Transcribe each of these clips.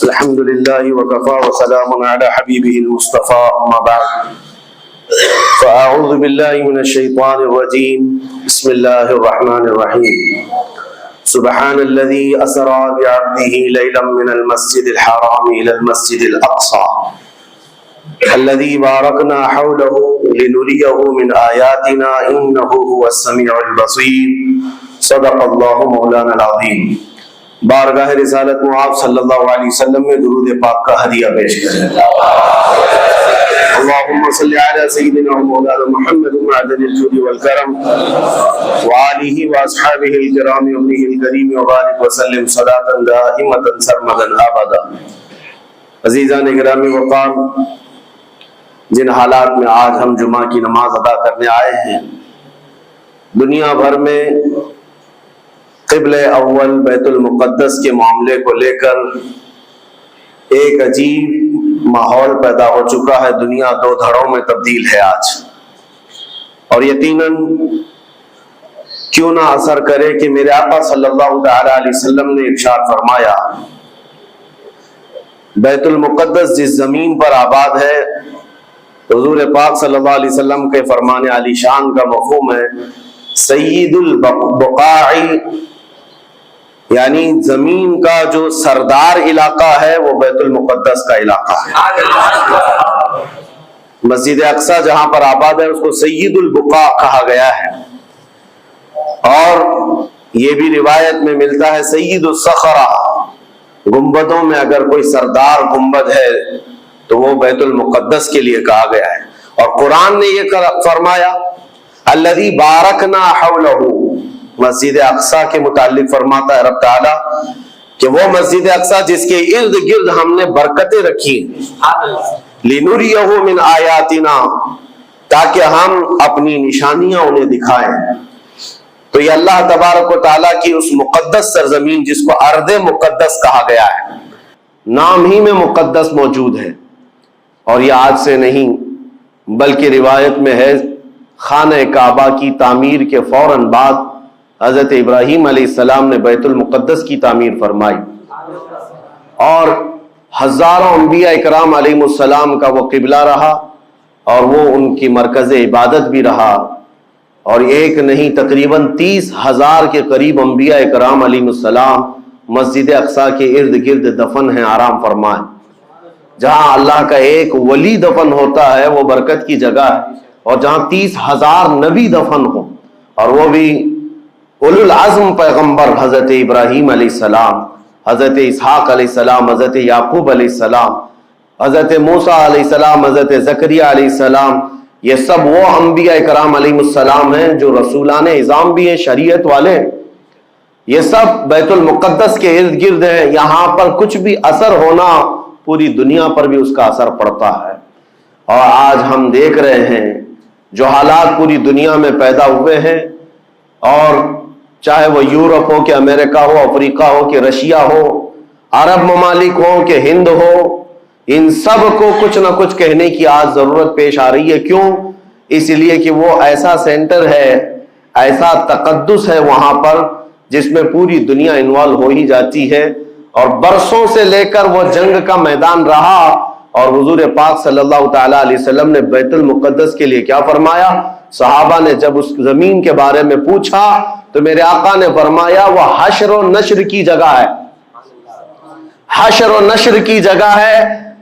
الحمد لله وكفى وسلام على حبيبه المصطفى أما بعد فأعوذ بالله من الشيطان الرجيم بسم الله الرحمن الرحيم سبحان الذي أسرى بعبده ليلا من المسجد الحرام إلى المسجد الأقصى الذي باركنا حوله لنريه من آياتنا إنه هو السميع البصير صدق الله مولانا العظيم. بارگاہ رسالت معاذ صلی اللہ علیہ وسلم میں درود پاک کا ہدیہ پیش کریں. اللهم صل على سيدنا ومولانا محمد معدن الجود والكرم وآله وأصحابه الكرام وابنه الكريم وبارك وسلم صلاة دائمة سرمدا أبدا. عزیزان گرامی وقار، جن حالات میں آج ہم جمعہ کی نماز ادا کرنے آئے ہیں، دنیا بھر میں قبل اول بیت المقدس کے معاملے کو لے کر ایک عجیب ماحول پیدا ہو چکا ہے. دنیا دو دھڑوں میں تبدیل ہے آج، اور یقیناً کیوں نہ اثر کرے کہ میرے آقا صلی اللہ تعالی علیہ وسلم نے ارشاد فرمایا، بیت المقدس جس زمین پر آباد ہے، حضور پاک صلی اللہ علیہ وسلم کے فرمان علی شان کا مفہوم ہے سید البقاع، یعنی زمین کا جو سردار علاقہ ہے وہ بیت المقدس کا علاقہ ہے. مسجد اقصی جہاں پر آباد ہے اس کو سید البقاع کہا گیا ہے، اور یہ بھی روایت میں ملتا ہے سید الصخرہ، گنبدوں میں اگر کوئی سردار گنبد ہے تو وہ بیت المقدس کے لیے کہا گیا ہے. اور قرآن نے یہ فرمایا الذی بارکنا حولہ، مسجد اقصی کے متعلق فرماتا ہے رب تعالی کہ وہ مسجد اقصی جس کے ارد گرد ہم نے برکتیں رکھی لنریہ من آیاتنا، تاکہ ہم اپنی نشانیاں انہیں دکھائیں. تو یہ اللہ تبارک و تعالیٰ کی اس مقدس سرزمین جس کو ارض مقدس کہا گیا ہے، نام ہی میں مقدس موجود ہے. اور یہ آج سے نہیں بلکہ روایت میں ہے خانہ کعبہ کی تعمیر کے فوراً بعد حضرت ابراہیم علیہ السلام نے بیت المقدس کی تعمیر فرمائی، اور ہزاروں انبیاء اکرام علیہ السلام کا وہ قبلہ رہا، اور وہ ان کی مرکز عبادت بھی رہا. اور ایک نہیں تقریباً 30,000 کے قریب انبیاء اکرام علیہ السلام مسجد اقصی کے ارد گرد دفن ہیں، آرام فرمائیں. جہاں اللہ کا ایک ولی دفن ہوتا ہے وہ برکت کی جگہ ہے، اور جہاں 30,000 نبی دفن ہو، اور وہ بھی اولو العزم پیغمبر حضرت ابراہیم علیہ السلام، حضرت اسحاق علیہ السلام، حضرت یعقوب علیہ السلام، حضرت موسیٰ علیہ السلام، حضرت زکریا علیہ السلام، یہ سب وہ انبیاء کرام علیہ السلام ہیں جو رسولان اعظام بھی ہیں، شریعت والے. یہ سب بیت المقدس کے ارد گرد ہیں. یہاں پر کچھ بھی اثر ہونا پوری دنیا پر بھی اس کا اثر پڑتا ہے. اور آج ہم دیکھ رہے ہیں جو حالات پوری دنیا میں پیدا ہوئے ہیں، اور چاہے وہ یورپ ہو کہ امریکہ ہو، افریقہ ہو کہ رشیا ہو، عرب ممالک ہو کہ ہند ہو، ان سب کو کچھ نہ کچھ کہنے کی آج ضرورت پیش آ رہی ہے. کیوں؟ اس لیے کہ وہ ایسا سینٹر ہے، ایسا تقدس ہے وہاں پر جس میں پوری دنیا انوالو ہو ہی جاتی ہے. اور برسوں سے لے کر وہ جنگ کا میدان رہا، اور حضور پاک صلی اللہ تعالی علیہ وسلم نے بیت المقدس کے لیے کیا فرمایا؟ صحابہ نے جب اس زمین کے بارے میں پوچھا تو میرے آقا نے فرمایا وہ حشر و نشر کی جگہ ہے. حشر و نشر کی جگہ ہے،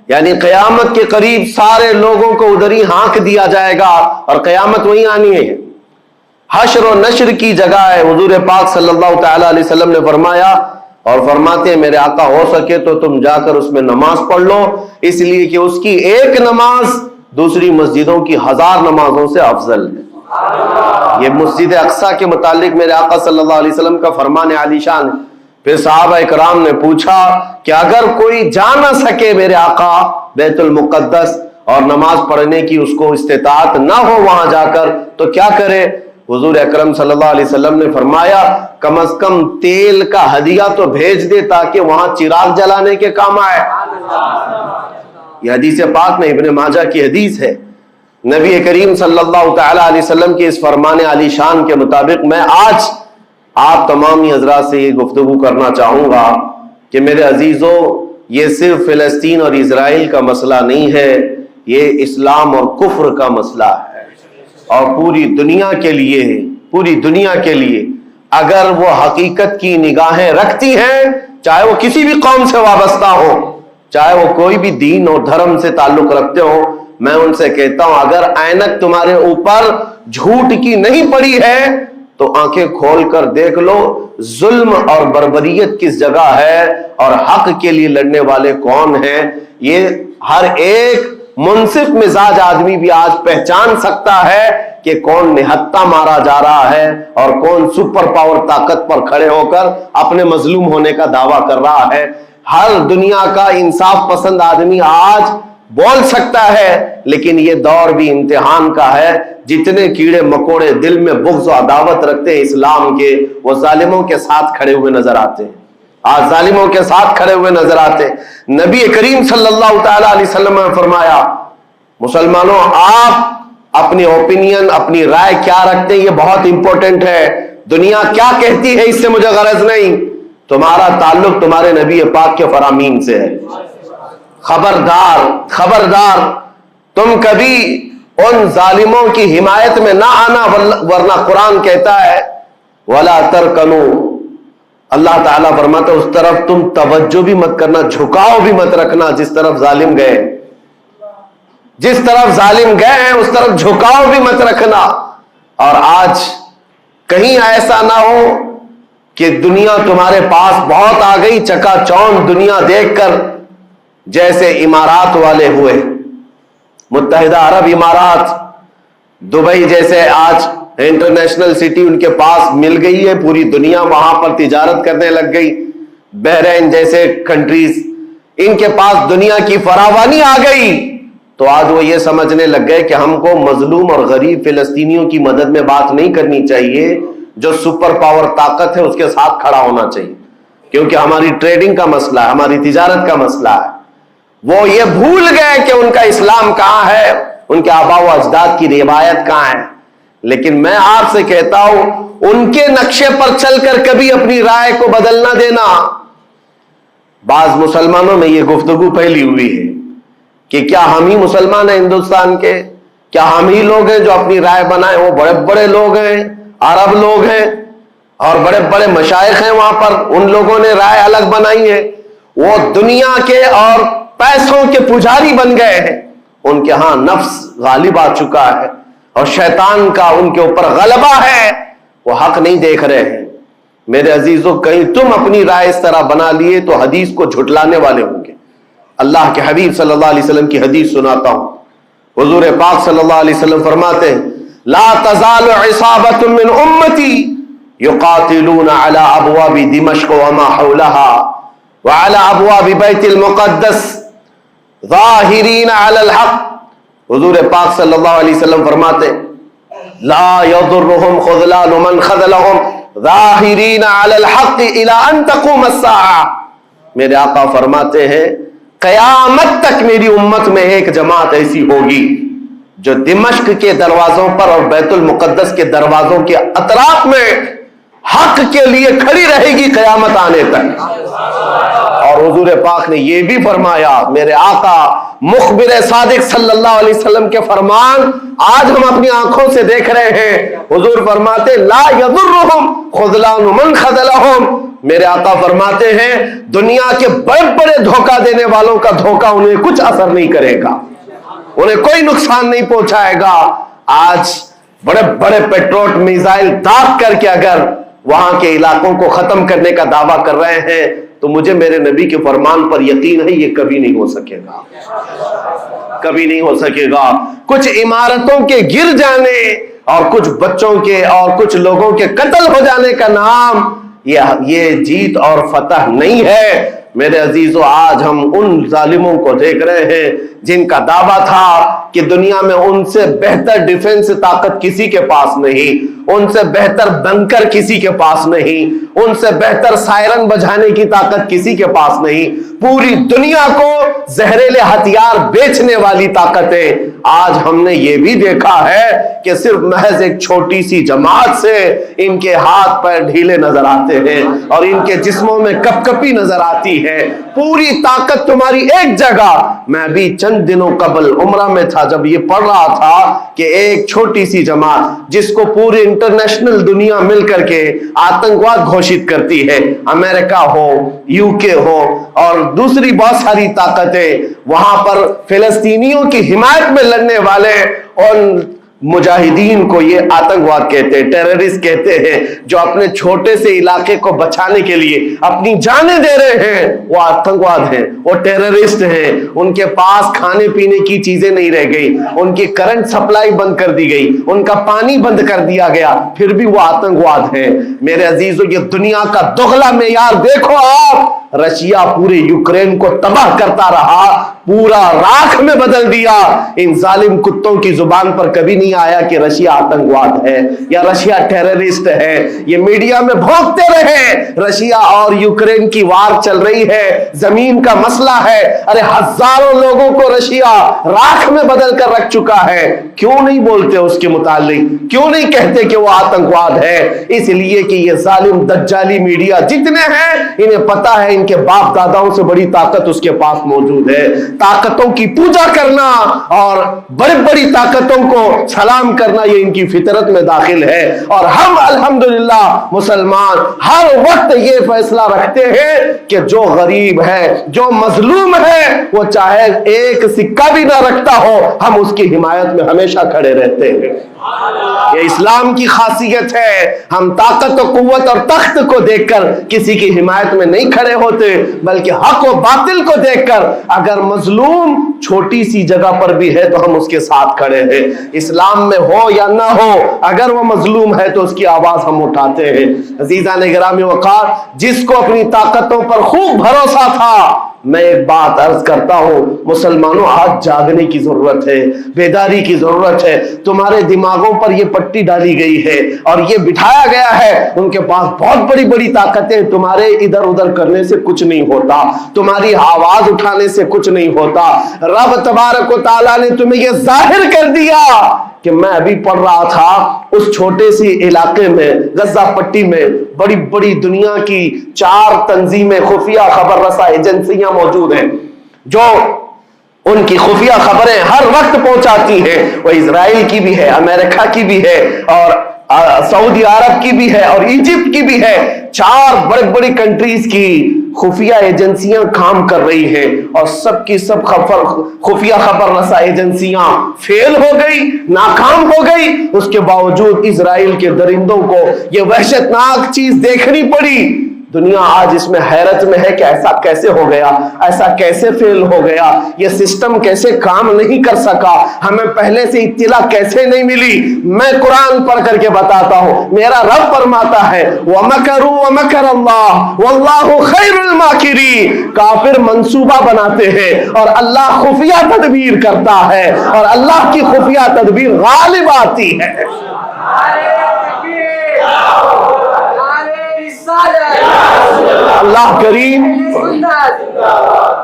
یعنی قیامت کے قریب سارے لوگوں کو ادھر ہی ہانک دیا جائے گا، اور قیامت وہیں آنی ہے. حشر و نشر کی جگہ ہے. حضور پاک صلی اللہ تعالی علیہ وسلم نے فرمایا، اور فرماتے ہیں میرے آقا ہو سکے تو تم جا کر اس میں نماز پڑھ لو، اس لیے کہ اس کی ایک نماز دوسری مسجدوں کی 1000 نمازوں سے افضل ہے. یہ مسجد اقصی کے متعلق میرے آقا صلی اللہ علیہ وسلم کا فرمان علی شان ہے. پھر صحابہ اکرام نے پوچھا کہ اگر کوئی جا نہ سکے میرے آقا بیت المقدس اور نماز پڑھنے کی اس کو استطاعت نہ ہو وہاں جا کر تو کیا کرے؟ حضور اکرم صلی اللہ علیہ وسلم نے فرمایا کم از کم تیل کا ہدیہ تو بھیج دے تاکہ وہاں چراغ جلانے کے کام آئے. یہ حدیث پاک میں ابن ماجہ کی حدیث ہے. نبی کریم صلی اللہ تعالی علیہ وسلم کے اس فرمان علی شان کے مطابق میں آج آپ تمامی حضرات سے یہ گفتگو کرنا چاہوں گا کہ میرے عزیزوں، یہ صرف فلسطین اور اسرائیل کا مسئلہ نہیں ہے، یہ اسلام اور کفر کا مسئلہ ہے، اور پوری دنیا کے لیے ہے، پوری دنیا کے لیے اگر وہ حقیقت کی نگاہیں رکھتی ہیں، چاہے وہ کسی بھی قوم سے وابستہ ہو، چاہے وہ کوئی بھی دین اور دھرم سے تعلق رکھتے ہو، میں ان سے کہتا ہوں اگر اینک تمہارے اوپر جھوٹ کی نہیں پڑی ہے تو آنکھیں کھول کر دیکھ لو ظلم اور بربریت کس جگہ ہے اور حق کے لیے لڑنے والے کون ہیں۔ یہ ہر ایک منصف مزاج آدمی بھی آج پہچان سکتا ہے کہ کون نہتہ مارا جا رہا ہے اور کون سپر پاور طاقت پر کھڑے ہو کر اپنے مظلوم ہونے کا دعویٰ کر رہا ہے۔ ہر دنیا کا انصاف پسند آدمی آج بول سکتا ہے، لیکن یہ دور بھی امتحان کا ہے۔ جتنے کیڑے مکوڑے دل میں بغض و عداوت رکھتے ہیں اسلام کے، وہ ظالموں کے ساتھ کھڑے ہوئے نظر آتے ہیں، آج ظالموں کے ساتھ کھڑے ہوئے نظر آتے ہیں۔ نبی کریم صلی اللہ تعالی علیہ وسلم نے فرمایا مسلمانوں آپ اپنی اوپینین، اپنی رائے کیا رکھتے ہیں یہ بہت امپورٹنٹ ہے، دنیا کیا کہتی ہے اس سے مجھے غرض نہیں، تمہارا تعلق تمہارے نبی پاک کے فرامین سے ہے۔ خبردار خبردار تم کبھی ان ظالموں کی حمایت میں نہ آنا، ورنہ قرآن کہتا ہے وَلَا تَرْكَنُوا، اللہ تعالیٰ فرماتا ہے اس طرف تم توجہ بھی مت کرنا، جھکاؤ بھی مت رکھنا، جس طرف ظالم گئے، جس طرف ظالم گئے ہیں اس طرف جھکاؤ بھی مت رکھنا۔ اور آج کہیں ایسا نہ ہو کہ دنیا تمہارے پاس بہت آ گئی، چکا چوند دنیا دیکھ کر جیسے امارات والے ہوئے، متحدہ عرب امارات، دبئی جیسے آج انٹرنیشنل سٹی ان کے پاس مل گئی ہے، پوری دنیا وہاں پر تجارت کرنے لگ گئی، بحرین جیسے کنٹریز، ان کے پاس دنیا کی فراوانی آ گئی، تو آج وہ یہ سمجھنے لگ گئے کہ ہم کو مظلوم اور غریب فلسطینیوں کی مدد میں بات نہیں کرنی چاہیے، جو سپر پاور طاقت ہے اس کے ساتھ کھڑا ہونا چاہیے، کیونکہ ہماری ٹریڈنگ کا مسئلہ ہے، ہماری تجارت کا مسئلہ ہے۔ وہ یہ بھول گئے کہ ان کا اسلام کہاں ہے، ان کے آباء و اجداد کی روایت کہاں ہے۔ لیکن میں آپ سے کہتا ہوں ان کے نقشے پر چل کر کبھی اپنی رائے کو بدل نہ دینا۔ بعض مسلمانوں میں یہ گفتگو پھیلی ہوئی ہے کہ کیا ہم ہی مسلمان ہیں ہندوستان کے، کیا ہم ہی لوگ ہیں جو اپنی رائے بنائیں، وہ بڑے بڑے لوگ ہیں، عرب لوگ ہیں اور بڑے بڑے مشائخ ہیں وہاں پر، ان لوگوں نے رائے الگ بنائی ہے، وہ دنیا کے اور پیسوں کے پجاری بن گئے ہیں، ان کے ہاں نفس غالب آ چکا ہے اور شیطان کا ان کے اوپر غلبہ ہے، وہ حق نہیں دیکھ رہے ہیں۔ میرے عزیزوں کہیں تم اپنی رائے اس طرح بنا لیے تو حدیث کو جھٹلانے والے ہوں گے۔ اللہ کے حبیب صلی اللہ علیہ وسلم کی حدیث سناتا ہوں، حضور پاک صلی اللہ علیہ وسلم فرماتے ہیں لا تزال عصابۃ من امتی یقاتلون علی ابواب دمشق وما حولها وعلى ابواب بیت المقدس ظاہرین علی الحق۔ حضور پاک صلی اللہ علیہ وسلم فرماتے لا یضرهم خذلان من خذلهم ظاہرین علی الحق الى ان تقوم الساعہ۔ میرے آقا فرماتے ہیں قیامت تک میری امت میں ایک جماعت ایسی ہوگی جو دمشق کے دروازوں پر اور بیت المقدس کے دروازوں کے اطراف میں حق کے لیے کھڑی رہے گی قیامت آنے تک۔ اور حضور پاک نے یہ بھی فرمایا، میرے آقا مخبر صادق صلی اللہ علیہ وسلم کے فرمان آج ہم اپنی آنکھوں سے دیکھ رہے ہیں۔ حضور فرماتے لا یضرهم خذلان من خذلهم، میرے آقا فرماتے ہیں دنیا کے بڑے بڑے دھوکہ دینے والوں کا دھوکہ انہیں کچھ اثر نہیں کرے گا، انہیں کوئی نقصان نہیں پہنچائے گا۔ آج بڑے بڑے پیٹروٹ میزائل داغ کر کے اگر وہاں کے علاقوں کو ختم کرنے کا دعویٰ کر رہے ہیں تو مجھے میرے نبی کے فرمان پر یقین ہے یہ کبھی نہیں ہو سکے گا، کبھی نہیں ہو سکے گا۔ کچھ عمارتوں کے گر جانے اور کچھ بچوں کے اور کچھ لوگوں کے قتل ہو جانے کا نام یہ جیت اور فتح نہیں ہے۔ میرے عزیزو آج ہم ان ظالموں کو دیکھ رہے ہیں جن کا دعویٰ تھا کہ دنیا میں ان سے بہتر ڈیفنس طاقت کسی کے پاس نہیں، ان سے بہتر بنکر کسی کے پاس نہیں، ان سے بہتر سائرن بجانے کی طاقت کسی کے پاس نہیں، پوری دنیا کو زہریلے ہتھیار بیچنے والی طاقتیں۔ آج ہم نے یہ بھی دیکھا ہے کہ صرف محض ایک چھوٹی سی جماعت سے ان کے ہاتھ پیر ڈھیلے نظر آتے ہیں اور ان کے جسموں میں کپ کپی نظر آتی ہے۔ पूरी ताकत तुम्हारी एक जगह। मैं भी चंद दिनों कबल उम्रा में था, जब ये पढ़ रहा था कि एक छोटी सी जमात जिसको पूरी इंटरनेशनल दुनिया मिल करके आतंकवाद घोषित करती है, अमेरिका हो, यूके हो और दूसरी बहुत सारी ताकतें, वहां पर फिलिस्तीनियों की हिमायत में लड़ने वाले उन मुजाहिदीन को ये आतंकवाद कहते हैं, टेररिस्ट कहते हैं। जो अपने छोटे से इलाके को बचाने के लिए अपनी जानें दे रहे हैं, वो आतंकवाद हैं, वो टेररिस्ट हैं। उनके पास खाने पीने की चीजें नहीं रह गई, उनकी करंट सप्लाई बंद कर दी गई, उनका पानी बंद कर दिया गया, फिर भी वो आतंकवाद है। मेरे अजीजों, ये दुनिया का दोगला मेयार देखो आप। रशिया पूरे यूक्रेन को तबाह करता रहा, पूरा राख में बदल दिया। इन जालिम कुत्तों की जुबान पर कभी नहीं आया कि रशिया आतंकवाद है या रशिया टेररिस्ट है। ये मीडिया में भोंकते रहे, रशिया और यूक्रेन की वार चल रही है, जमीन का मसला है। अरे हजारों लोगों को रशिया राख में बदल कर रख चुका है। क्यों नहीं बोलते उसके मुतालिक? क्यों नहीं कहते कि वो आतंकवाद है? इसलिए कि ये जालिम दज्जाली मीडिया जितने हैं, इन्हें पता है इनके बाप दादाओं से बड़ी ताकत उसके पास मौजूद है। ताकतों की पूजा करना और बड़ी बड़ी ताकतों को सलाम करना, ये इनकी फितरत में दाखिल है। और हम अल्हम्दुलिल्लाह मुसलमान हर वक्त ये फैसला रखते हैं कि जो गरीब है, जो मजलूम है, वो चाहे एक सिक्का भी ना रखता हो, हम उसकी हिमायत में हमेशा खड़े रहते हैं। ये इस्लाम की खासियत है। हम ताकत और कुव्वत और तख्त को देखकर किसी की हिमायत में नहीं खड़े होते, बल्कि हक और बातिल को देखकर अगर मजलूम छोटी सी जगह पर भी है तो हम उसके साथ खड़े हैं। इस्लाम में हो या ना हो, अगर वो मजलूम है तो उसकी आवाज हम उठाते हैं। अजीजान गिरामी वक़ार, जिसको अपनी ताकतों पर खूब भरोसा था, मैं एक बात अर्ज करता हूं, मुसलमानों आज जागने की जरूरत है, बेदारी की जरूरत है। तुम्हारे दिमागों पर यह पट्टी डाली गई है और यह बिठाया गया है, उनके पास बहुत बड़ी बड़ी ताकतें, तुम्हारे इधर उधर करने से कुछ नहीं होता, तुम्हारी आवाज उठाने से कुछ नहीं होता। रब तबारक व तआला ने तुम्हें यह जाहिर कर दिया कि मैं अभी पढ़ रहा था, उस छोटे सी इलाके में, गजा पट्टी में, बड़ी बड़ी दुनिया की 4 तंजीमें, खुफिया खबर रसा एजेंसियां मौजूद हैं, जो उनकी खुफिया खबरें हर वक्त पहुंचाती हैं। वो इजराइल की भी है, अमेरिका की भी है और सऊदी अरब की भी है और इजिप्ट की भी है। 4 बड़ी बड़ी कंट्रीज की खुफिया एजेंसियां काम कर रही हैं और सबकी सब खुफिया खबर रसा एजेंसियां फेल हो गई, नाकाम हो गई। उसके बावजूद इजराइल के दरिंदों को यह वहशतनाक चीज देखनी पड़ी। दुनिया आज इसमें हैरत में है कि ऐसा कैसे हो गया, ऐसा कैसे फेल हो गया, ये सिस्टम कैसे काम नहीं कर सका, हमें पहले से इत्तिला कैसे नहीं मिली। मैं कुरान पढ़ करके बताता हूं, मेरा रब फरमाता है वमकरू वमकर अल्लाह वल्लाहु खैरुल माकिरीन। काफिर मंसूबा बनाते हैं और अल्लाह खुफिया तदबीर करता है और अल्लाह की खुफिया तदबीर गालिब आती है।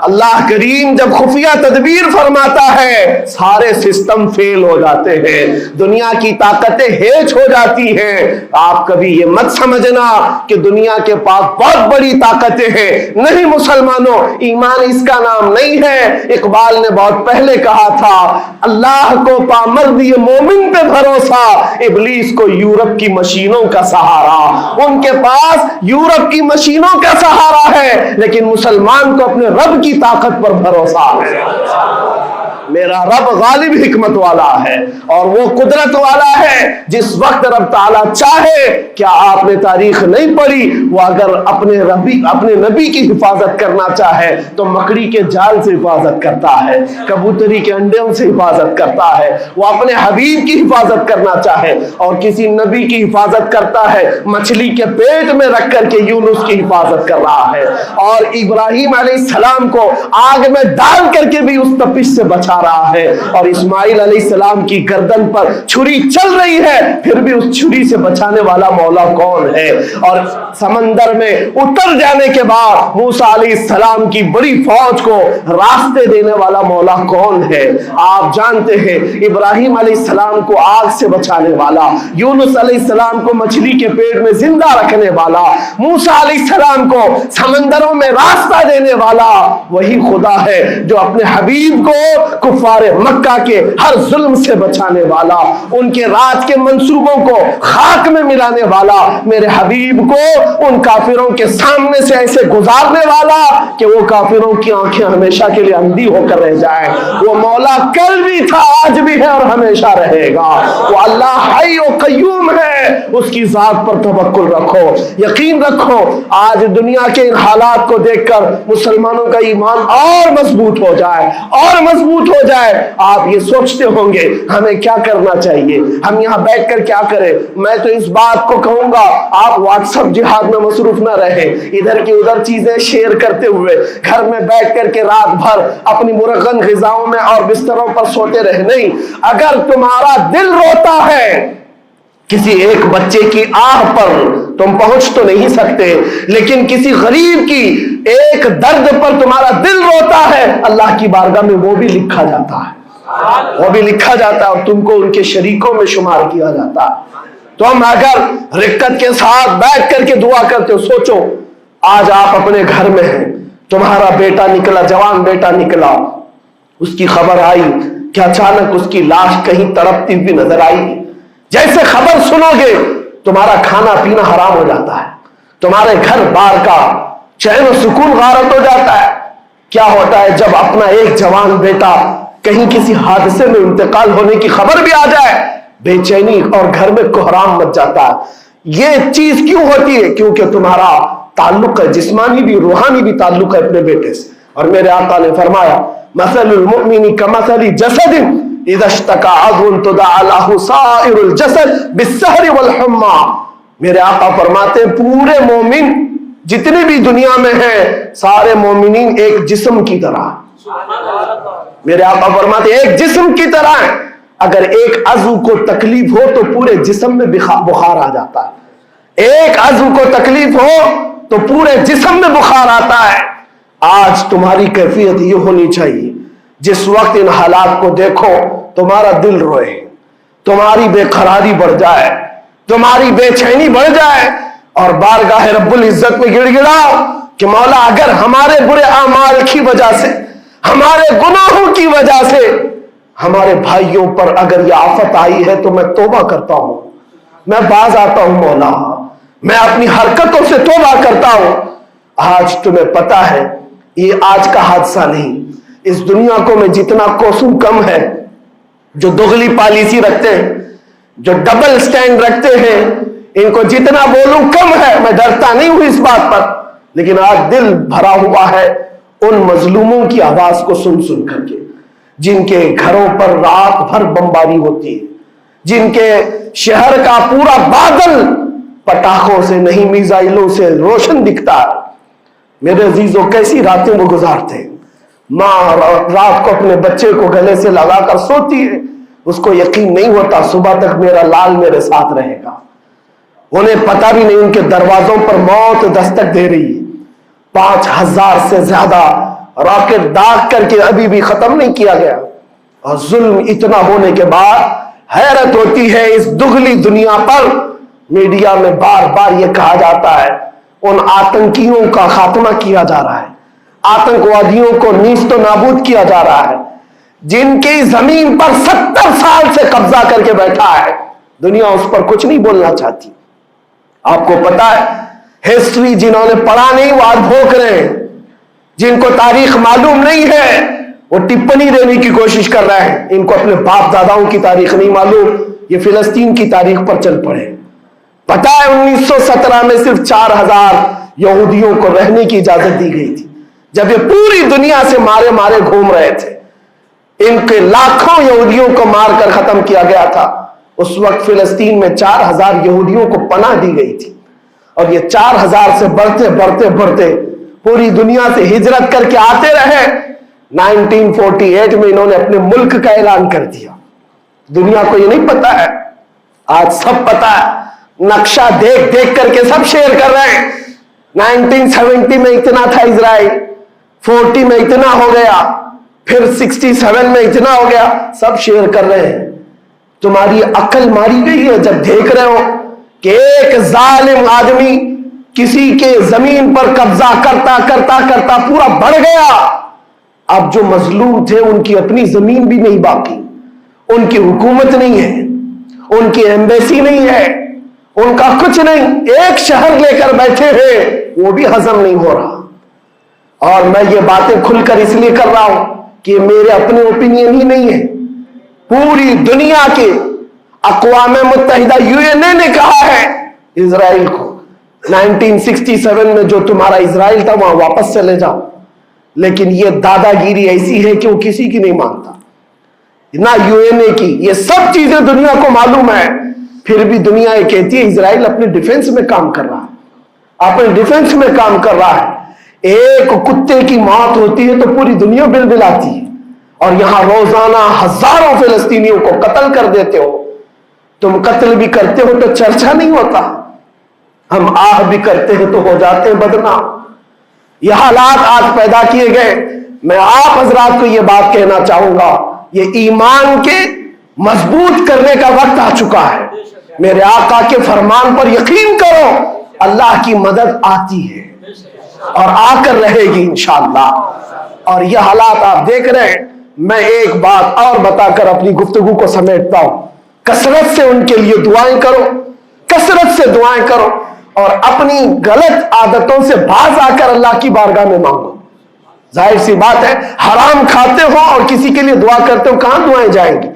अल्लाह करीम जब खुफिया तदबीर फरमाता है, सारे सिस्टम फेल हो जाते हैं, दुनिया की ताकतें हेच हो जाती हैं। आप कभी ये मत समझना कि दुनिया के पास बहुत बड़ी ताकतें हैं। नहीं मुसलमानों, ईमान इसका नाम नहीं है। इकबाल ने बहुत पहले कहा था, अल्लाह को पामर्दी मोमिन पे भरोसा, इब्लीस को यूरोप की मशीनों का सहारा। उनके पास यूरोप की मशीनों का सहारा है, लेकिन मुसलमान को अपने रब की ताकत पर भरोसा है। मेरा रब गालिब हिकमत वाला है और वो कुदरत वाला है। जिस वक्त रब ताला चाहे, क्या आपने तारीख नहीं पढ़ी, वो अगर अपने नबी की हिफाजत करना चाहे तो मकड़ी के जाल से हिफाजत करता है, कबूतरी के अंडों से हिफाजत करता है। वो अपने हबीब की हिफाजत करना चाहे और किसी नबी की हिफाजत करता है, मछली के पेट में रख करके यूनुस की हिफाजत कर रहा है और इब्राहिम अलैहिस्सलाम को आग में डाल करके भी उस तपिश से बचा रहा है और इस्माइल अलैहिस्सलाम की गर्दन पर छुरी चल रही है, फिर भी उस छुरी से बचाने वाला मौला कौन है? और समंदर में उतर जाने के बाद मूसा अलैहिस्सलाम की बड़ी फौज को रास्ते देने वाला मौला कौन है? आप जानते हैं इब्राहिम अलैहिस्सलाम को आग से बचाने वाला, यूनुस अलैहिस्सलाम को मछली के पेट में जिंदा रखने वाला, मूसा अलैहिस्सलाम को समंदरों में रास्ता देने वाला वही खुदा है जो अपने हबीब को कुफारे मक्का के हर जुल्म से बचाने वाला, उनके राज के मंसूबों को खाक में मिलाने वाला, मेरे हबीब को उन काफिरों के सामने से ऐसे गुजारने वाला कि वो काफिरों की आंखें हमेशा के लिए अंधी होकर रह जाए। वो मौला कल भी था, आज भी है और हमेशा रहेगा। वो अल्लाह हई व कय्यूम है, उसकी जात पर तवक्कुल रखो, यकीन रखो। आज दुनिया के इन हालात को देखकर मुसलमानों का ईमान और मजबूत हो जाए, और मजबूत हो जाए। आप ये सोचते होंगे हमें क्या करना चाहिए, हम यहाँ बैठकर क्या करें? मैं तो इस बात को कहूंगा आप व्हाट्सएप जिहाद में मसरूफ ना रहे, इधर की उधर चीजें शेयर करते हुए घर में बैठ करके रात भर अपनी मुरगन ग़िज़ाओं में और बिस्तरों पर सोते रहे। नहीं, अगर तुम्हारा दिल रोता है, किसी एक बच्चे की आह पर तुम पहुंच तो नहीं सकते, लेकिन किसी गरीब की एक दर्द पर तुम्हारा दिल रोता है, अल्लाह की बारगाह में वो भी लिखा जाता है, वो भी लिखा जाता है और तुमको उनके शरीकों में शुमार किया जाता है। तुम अगर रिक्कत के साथ बैठ करके दुआ करते हो, सोचो आज आप अपने घर में हैं, तुम्हारा बेटा निकला, जवान बेटा निकला, उसकी खबर आई कि अचानक उसकी लाश कहीं तड़पती हुई नजर आई। जैसे खबर सुनोगे तुम्हारा खाना पीना हराम हो जाता है, तुम्हारे घर बार का चैन और सुकून गारत हो जाता है। क्या होता है जब अपना एक जवान बेटा कहीं किसी हादसे में इंतकाल होने की खबर भी आ जाए, बेचैनी और घर में कोहराम मच जाता है। ये चीज क्यों होती है? क्योंकि तुम्हारा ताल्लुक है, जिस्मानी भी रूहानी भी ताल्लुक है अपने बेटे से। और मेरे आका ने फरमाया मसलुल मुमिनी कमसली जसदिन इज़ा इश्तका अज़ुन तुदअ लहु साइरुल जसद बिस्सहरि वल हुम्मा। मेरे आका फरमाते हैं पूरे मोमिन जितने भी दुनिया में हैं, सारे मोमिनीन एक जिस्म की तरह। मेरे आका फरमाते एक जिस्म की तरह है, अगर एक अज़ू को तकलीफ हो तो पूरे जिस्म में बुखार आ जाता है, एक अज़ू को तकलीफ हो तो पूरे जिस्म में बुखार आता है। आज तुम्हारी कैफियत ये होनी चाहिए, जिस वक्त इन हालात को देखो तुम्हारा दिल रोए, तुम्हारी बेकरारी बढ़ जाए, तुम्हारी बेचैनी बढ़ जाए और बारगाह रब्बुल इज्जत में गिड़गिड़ाओ कि मौला अगर हमारे बुरे आमाल की वजह से, हमारे गुनाहों की वजह से हमारे भाइयों पर अगर यह आफत आई है तो मैं तौबा करता हूं, मैं बाज आता हूं मौला, मैं अपनी हरकतों से तौबा करता हूं। आज तुम्हें पता है ये आज का हादसा नहीं, इस दुनिया को मैं जितना कोसूं कम है, जो दोगली पॉलिसी रखते हैं, जो डबल स्टैंड रखते हैं, इनको जितना बोलूं कम है। मैं डरता नहीं हूं इस बात पर, लेकिन आज दिल भरा हुआ है उन मजलूमों की आवाज को सुन सुन करके, जिनके घरों पर रात भर बमबारी होती है, जिनके शहर का पूरा बादल पटाखों से नहीं मिसाइलों से रोशन दिखता है। मेरे अजीजों कैसी रातें वो गुजारते हैं। माँ रात को अपने बच्चे को गले से लगाकर सोती है, उसको यकीन नहीं होता सुबह तक मेरा लाल मेरे साथ रहेगा। उन्हें पता भी नहीं उनके दरवाजों पर मौत दस्तक दे रही है। 5000 से ज्यादा रॉकेट दाग करके अभी भी खत्म नहीं किया गया, और जुल्म इतना होने के बाद हैरत होती है इस दुगली दुनिया पर। मीडिया में बार बार यह कहा जाता है उन आतंकियों का खात्मा किया जा रहा है, आतंकवादियों को नीस्त नाबूद किया जा रहा है, जिनकी जमीन पर 70 साल से कब्जा करके बैठा है। दुनिया उस पर कुछ नहीं बोलना चाहती। आपको पता है हिस्ट्री जिन्होंने पढ़ा नहीं वो आज भोंक रहे हैं, जिनको तारीख मालूम नहीं है वो टिप्पणी देने की कोशिश कर रहे हैं। इनको अपने बाप दादाओं की तारीख नहीं मालूम, ये फिलिस्तीन की तारीख पर चल पड़े। पता है 1917 में सिर्फ 4000 यहूदियों को रहने की इजाजत दी गई थी, जब ये पूरी दुनिया से मारे मारे घूम रहे थे। इनके लाखों यहूदियों को मारकर खत्म किया गया था। उस वक्त फिलिस्तीन में 4000 यहूदियों को पनाह दी गई थी, और ये 4000 से बढ़ते बढ़ते बढ़ते पूरी दुनिया से हिजरत करके आते रहे। 1948 में इन्होंने अपने मुल्क का ऐलान कर दिया। दुनिया को ये नहीं पता है, आज सब पता है। नक्शा देख देख करके सब शेयर कर रहे हैं। 1970 में इतना था इजराइल, 40 में इतना हो गया, फिर 67 में इतना हो गया, सब शेयर कर रहे हैं। तुम्हारी अकल मारी गई है जब देख रहे हो कि एक जालिम आदमी किसी के जमीन पर कब्जा करता करता करता पूरा बढ़ गया। अब जो मजलूम थे उनकी अपनी जमीन भी नहीं बाकी, उनकी हुकूमत नहीं है, उनकी एम्बेसी नहीं है, उनका कुछ नहीं, एक शहर लेकर बैठे हैं, वो भी हजम नहीं हो रहा। और मैं ये बातें खुलकर इसलिए कर रहा हूं कि मेरे अपने ओपिनियन ही नहीं है, पूरी दुनिया के अक़वाम मुत्तहिदा यूएनए ने कहा है इजराइल को 1967 में जो तुम्हारा इजराइल था वहां वापस चले जाओ। लेकिन ये दादागिरी ऐसी है कि वो किसी की नहीं मानता, ना यूएनए की, ये सब चीजें दुनिया को मालूम है, फिर भी दुनिया ये कहती है इजराइल अपने डिफेंस में काम कर रहा है, अपने डिफेंस में काम कर रहा है। एक कुत्ते की मौत होती है तो पूरी दुनिया बिलबिलाती है, और यहां रोजाना हजारों फिलिस्तीनियों को कत्ल कर देते हो। तुम कत्ल भी करते हो तो चर्चा नहीं होता, हम आह भी करते हैं तो हो जाते हैं बदनाम। यह हालात आज पैदा किए गए। मैं आप हजरात को यह बात कहना चाहूंगा, ये ईमान के मजबूत करने का वक्त आ चुका है। मेरे आका के फरमान पर यकीन करो, अल्लाह की मदद आती है और आकर रहेगी इंशाअल्लाह। और यह हालात आप देख रहे हैं। मैं एक बात और बताकर अपनी गुफ्तगू को समेटता हूं, कसरत से उनके लिए दुआएं करो, कसरत से दुआएं करो, और अपनी गलत आदतों से बाज आकर अल्लाह की बारगाह में मांगो। जाहिर सी बात है, हराम खाते हो और किसी के लिए दुआ करते हो, कहां दुआएं जाएंगी।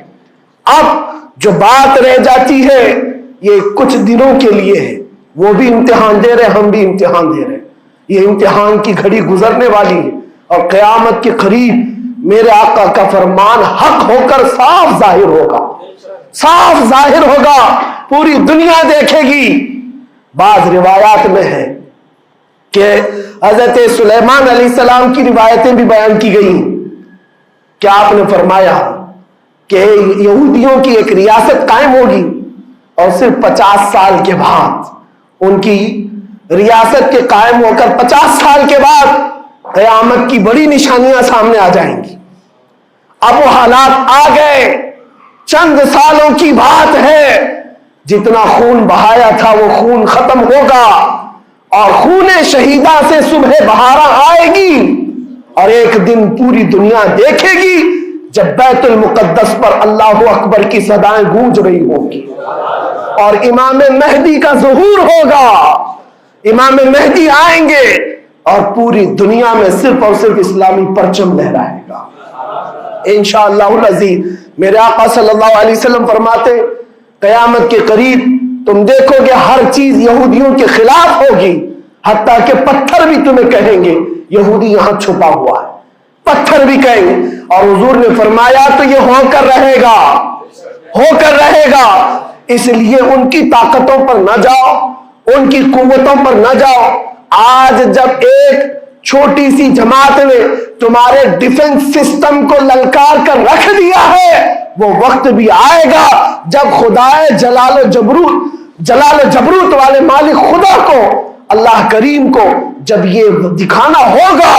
अब जो बात रह जाती है ये कुछ दिनों के लिए है, वो भी इम्तिहान दे रहे, हम भी इम्तिहान दे रहे। ये इम्तिहान की घड़ी गुजरने वाली है और क़यामत के करीब मेरे आका का फरमान हक होकर साफ जाहिर होगा, साफ जाहिर होगा, पूरी दुनिया देखेगी। बाज रिवायात में है कि हजरत सुलेमान अलैहिस्सलाम की रिवायतें भी बयान की गई कि आपने फरमाया कि यहूदियों की एक रियासत कायम होगी और सिर्फ 50 साल के बाद उनकी रियासत के कायम होकर 50 साल के बाद क़यामत की बड़ी निशानियां सामने आ जाएंगी। अब वो हालात आ गए, चंद सालों की बात है। जितना खून बहाया था वो खून खत्म होगा और खूने शहीदा से सुबह बहारा आएगी, और एक दिन पूरी दुनिया देखेगी जब बैतुल मुक़द्दस पर अल्लाहु अकबर की सदाएं गूंज रही होगी और इमाम मेहदी का ज़ुहूर होगा। इमाम मेहदी आएंगे और पूरी दुनिया में सिर्फ और सिर्फ इस्लामी परचम लहराएगा इंशाअल्लाह अज़ीज़। मेरे आका सल्लल्लाहु अलैहि वसल्लम फरमाते, क़यामत के करीब तुम देखोगे हर चीज यहूदियों के खिलाफ होगी, हत्ता कि पत्थर भी तुम्हें कहेंगे यहूदी यहां छुपा हुआ है, पत्थर भी कहेंगे। और हुजूर ने फरमाया तो ये होकर रहेगा, होकर रहेगा। इसलिए उनकी ताकतों पर न जाओ, उनकी कुव्वतों पर न जाओ। आज जब एक छोटी सी जमात ने तुम्हारे डिफेंस सिस्टम को ललकार कर रख दिया है, वो वक्त भी आएगा जब खुदाए जलाल जबरूत वाले मालिक खुदा को, अल्लाह करीम को, जब ये दिखाना होगा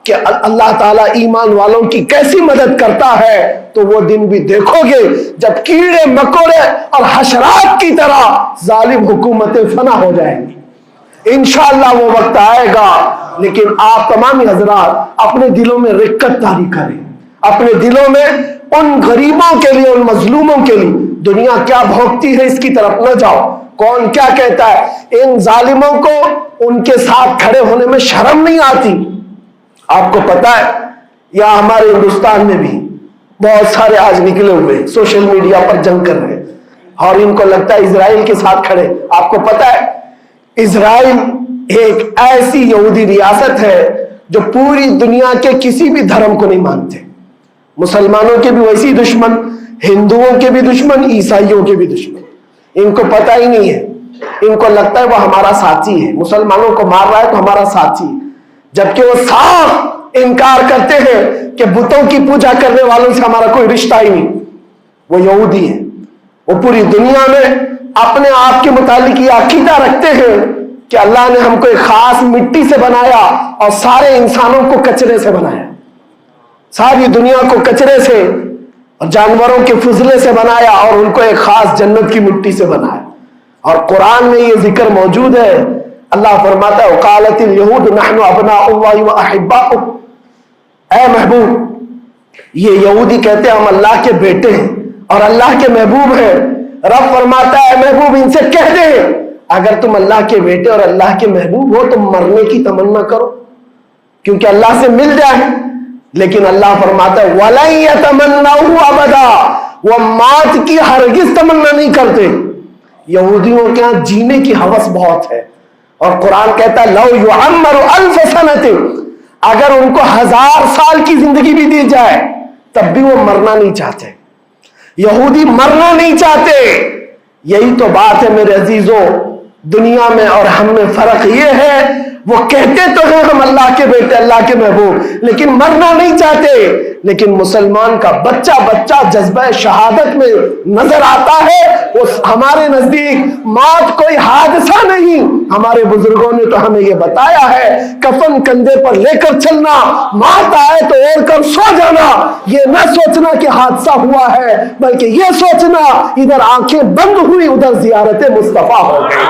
कि अल्लाह ताला ईमान वालों की कैसी मदद करता है, तो वो दिन भी देखोगे जब कीड़े मकोड़े और हशरात की तरह जालिम हुकूमतें फना हो जाएंगी। इंशाअल्लाह वो वक्त आएगा। लेकिन आप तमाम हजरात अपने दिलों में रिक्कत तारी करें, अपने दिलों में उन गरीबों के लिए, उन मजलूमों के लिए दुनिया क्या भोगती है इसकी तरफ न जाओ। कौन क्या कहता है, इन जालिमों को उनके साथ खड़े होने में शर्म नहीं आती। आपको पता है या हमारे हिंदुस्तान में भी बहुत सारे आज निकले हुए सोशल मीडिया पर जंग कर रहे हैं और इनको लगता है इजराइल के साथ खड़े। आपको पता है इजराइल एक ऐसी यहूदी रियासत है जो पूरी दुनिया के किसी भी धर्म को नहीं मानते। मुसलमानों के भी वैसी दुश्मन, हिंदुओं के भी दुश्मन, ईसाइयों के भी दुश्मन। इनको पता ही नहीं है, इनको लगता है वो हमारा साथी है, मुसलमानों को मार रहा है तो हमारा साथी, जबकि वो साफ انکار کرتے ہیں کہ بتوں کی پوجا کرنے والوں سے ہمارا کوئی رشتہ ہی نہیں، وہ یہودی ہیں۔ وہ پوری دنیا میں اپنے آپ کے متعلق یہ عقیدہ رکھتے ہیں کہ اللہ نے ہم کو ایک خاص مٹی سے بنایا اور سارے انسانوں کو کچرے سے بنایا، ساری دنیا کو کچرے سے اور جانوروں کے فضلے سے بنایا اور ان کو ایک خاص جنت کی مٹی سے بنایا۔ اور قرآن میں یہ ذکر موجود ہے، اللہ فرماتا ہے وقالت اليہود نحن ابناء اللہ واحباؤہ، اے محبوب یہ یہودی کہتے ہیں ہم اللہ کے بیٹے ہیں اور اللہ کے محبوب ہیں۔ رب فرماتا ہے محبوب ان سے کہہ دے اگر تم اللہ کے بیٹے اور اللہ کے محبوب ہو تو مرنے کی تمنا کرو کیونکہ اللہ سے مل جائے، لیکن اللہ فرماتا ہے وَلَن يَتَمَنَّوْهُ أَبَدًا، وہ موت کی ہرگز تمنا نہیں کرتے۔ یہودیوں کے ہاں جینے کی ہوس بہت ہے، اور قرآن کہتا ہے لَوْ يُعَمَّرُ أَلْفَ سَنَةٍ، اگر ان کو 1000 سال کی زندگی بھی دی جائے تب بھی وہ مرنا نہیں چاہتے۔ یہودی مرنا نہیں چاہتے۔ یہی تو بات ہے میرے عزیزوں، دنیا میں اور ہم میں فرق یہ ہے وہ کہتے تو ہیں ہم اللہ کے بیٹے اللہ کے محبوب لیکن مرنا نہیں چاہتے۔ لیکن مسلمان کا بچہ جذبہ شہادت میں نظر آتا ہے، اس ہمارے نزدیک موت کوئی حادثہ نہیں۔ ہمارے بزرگوں نے تو ہمیں یہ بتایا ہے کفن کندھے پر لے کر چلنا، موت آئے تو اوڑھ کر سو جانا، یہ نہ سوچنا کہ حادثہ ہوا ہے بلکہ یہ سوچنا ادھر آنکھیں بند ہوئی ادھر زیارت مصطفیٰ ہو گئی،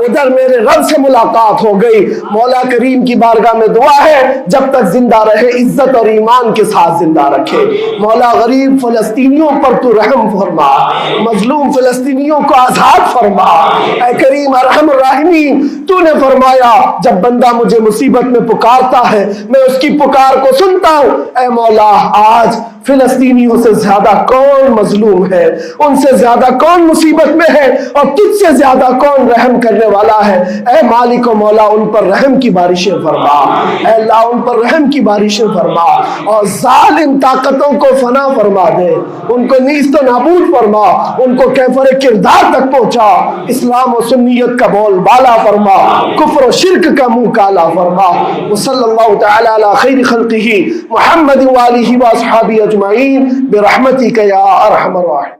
ادھر میرے رب سے ملاقات ہو گئی۔ مولا کریم کی بارگاہ میں دعا ہے جب تک زندہ رہے عزت اور ایمان کے ساتھ زندہ رکھے۔ مولا غریب فلسطینیوں پر تو رحم فرما، مظلوم فلسطینیوں کو آزاد فرما۔ اے کریم ارحم الراحمین، تو نے فرمایا جب بندہ مجھے مصیبت میں پکارتا ہے میں اس کی پکار کو سنتا ہوں۔ اے مولا آج فلسطینیوں سے زیادہ کون مظلوم ہے، ان سے زیادہ کون مصیبت میں ہے اور تجھ سے زیادہ کون رحم کرنے والا ہے۔ اے مالک و مولا ان پر رحم کی بارشیں فرما، اے اللہ ان پر رحم کی بارشیں فرما اور ظالم طاقتوں کو فنا فرما دے، ان کو نیست و نابود فرما، ان کو کیفر کردار تک پہنچا، اسلام و سنیت کا بول بالا فرما، کفر و شرک کا منہ کالا فرما۔ وصلی اللہ تعالی علی خیر خلقہ محمد وآلہ واصحابہ اجمعین برحمتک یا ارحم الراحمین۔